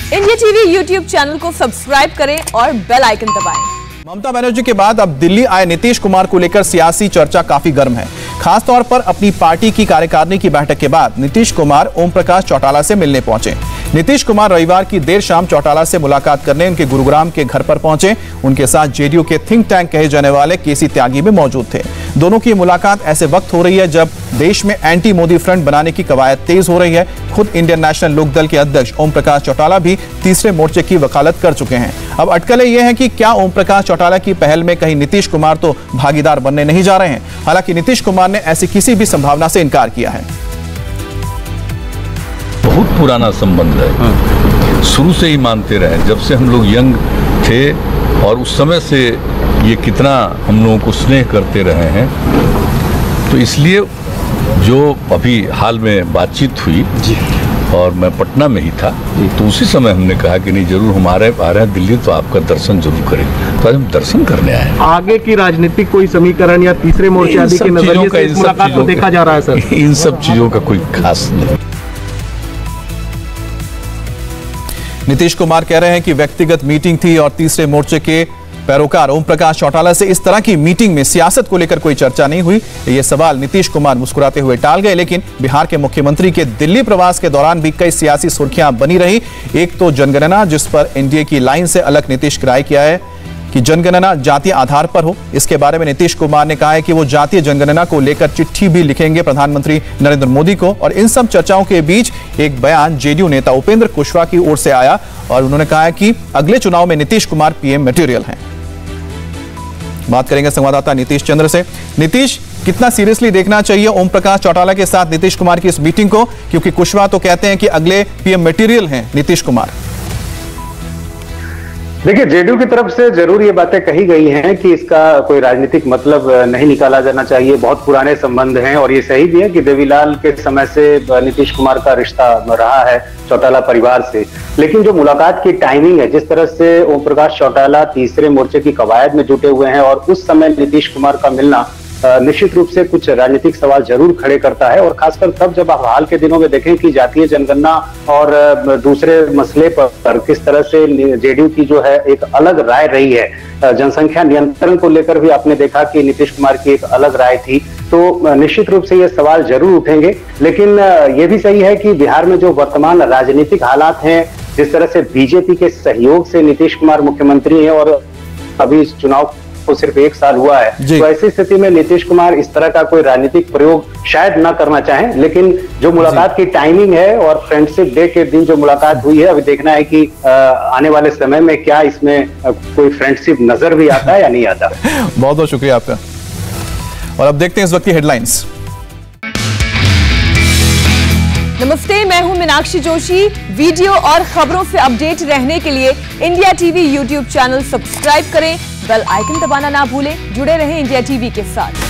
India TV YouTube channel को subscribe करें और बेल आइकन दबाएं। ममता बनर्जी के बाद अब दिल्ली आए नीतीश कुमार को लेकर सियासी चर्चा काफी गर्म है। खासतौर पर अपनी पार्टी की कार्यकारिणी की बैठक के बाद नीतीश कुमार ओम प्रकाश चौटाला से मिलने पहुंचे। नीतीश कुमार रविवार की देर शाम चौटाला से मुलाकात करने उनके गुरुग्राम के घर पर पहुंचे। उनके साथ जेडीयू के थिंक टैंक कहे जाने वाले केसी त्यागी भी मौजूद थे। दोनों की मुलाकात ऐसे वक्त हो रही है जब देश में एंटी मोदी फ्रंट बनाने की कवायद तेज हो रही है। खुद इंडियन नेशनल लोकदल के अध्यक्ष ओम प्रकाश चौटाला भी तीसरे मोर्चे की वकालत कर चुके हैं। अब अटकलें यह है कि क्या ओम प्रकाश चौटाला की पहल में कहीं नीतीश कुमार तो भागीदार बनने नहीं जा रहे हैं। हालांकि नीतीश कुमार ने ऐसी किसी भी संभावना से इनकार किया है। बहुत पुराना संबंध है, शुरू से ही मानते रहे, जब से हम लोग यंग थे और उस समय से ये कितना हम लोगों को स्नेह करते रहे हैं। तो इसलिए जो अभी हाल में बातचीत हुई और मैं पटना में ही था, तो उसी समय हमने कहा कि नहीं, जरूर हम आ रहे हैं दिल्ली, तो आपका दर्शन जरूर करें। तो आज हम दर्शन करने आए हैं। आगे की राजनीतिक कोई समीकरण या तीसरे मोर्चे आदि के नजरिए से इस मुलाकात को देखा जा रहा है सर? इन सब चीजों का कोई खास नहीं। नीतीश कुमार कह रहे हैं कि व्यक्तिगत मीटिंग थी और तीसरे मोर्चे के पैरोकार ओम प्रकाश चौटाला से इस तरह की मीटिंग में सियासत को लेकर कोई चर्चा नहीं हुई। ये सवाल नीतीश कुमार मुस्कुराते हुए टाल गए। लेकिन बिहार के मुख्यमंत्री के दिल्ली प्रवास के दौरान भी कई सियासी सुर्खियां बनी रही। एक तो जनगणना, जिस पर एनडीए की लाइन से अलग नीतीश की राय किया है कि जनगणना जातीय आधार पर हो। इसके बारे में नीतीश कुमार ने कहा है कि वो जातीय जनगणना को लेकर चिट्ठी भी लिखेंगे प्रधानमंत्री नरेंद्र मोदी को। और इन सब चर्चाओं के बीच एक बयान जेडीयू नेता उपेंद्र कुशवाहा की ओर से आया और उन्होंने कहा है कि अगले चुनाव में नीतीश कुमार पीएम मटेरियल हैं। बात करेंगे संवाददाता नीतीश चंद्र से। नीतीश, कितना सीरियसली देखना चाहिए ओम प्रकाश चौटाला के साथ नीतीश कुमार की इस मीटिंग को, क्योंकि कुशवाहा तो कहते हैं कि अगले पीएम मटेरियल हैं नीतीश कुमार। देखिए, जेडीयू की तरफ से जरूर ये बातें कही गई हैं कि इसका कोई राजनीतिक मतलब नहीं निकाला जाना चाहिए। बहुत पुराने संबंध हैं और ये सही भी है कि देवीलाल के समय से नीतीश कुमार का रिश्ता रहा है चौटाला परिवार से। लेकिन जो मुलाकात की टाइमिंग है, जिस तरह से ओम प्रकाश चौटाला तीसरे मोर्चे की कवायद में जुटे हुए हैं और उस समय नीतीश कुमार का मिलना निश्चित रूप से कुछ राजनीतिक सवाल जरूर खड़े करता है। और खासकर तब जब आप हाल के दिनों में देखें कि जातीय जनगणना और दूसरे मसले पर किस तरह से जेडीयू की जो है एक अलग राय रही है। जनसंख्या नियंत्रण को लेकर भी आपने देखा कि नीतीश कुमार की एक अलग राय थी। तो निश्चित रूप से ये सवाल जरूर उठेंगे। लेकिन ये भी सही है कि बिहार में जो वर्तमान राजनीतिक हालात हैं, जिस तरह से बीजेपी के सहयोग से नीतीश कुमार मुख्यमंत्री हैं और अभी इस चुनाव को सिर्फ 1 साल हुआ है, तो ऐसी स्थिति में नीतीश कुमार इस तरह का कोई राजनीतिक प्रयोग शायद न करना चाहें। लेकिन जो मुलाकात की टाइमिंग है और फ्रेंडशिप डे के दिन जो मुलाकात हुई है, अभी देखना है कि आने वाले समय में क्या इसमें कोई फ्रेंडशिप नजर भी आता है या नहीं आता। बहुत बहुत शुक्रिया आपका। और अब देखते हैं इस वक्त की हेडलाइंस। नमस्ते, मैं हूं मीनाक्षी जोशी। वीडियो और खबरों से अपडेट रहने के लिए India TV YouTube channel subscribe करें, बेल आइकन दबाना ना भूलें। जुड़े रहें इंडिया टीवी के साथ।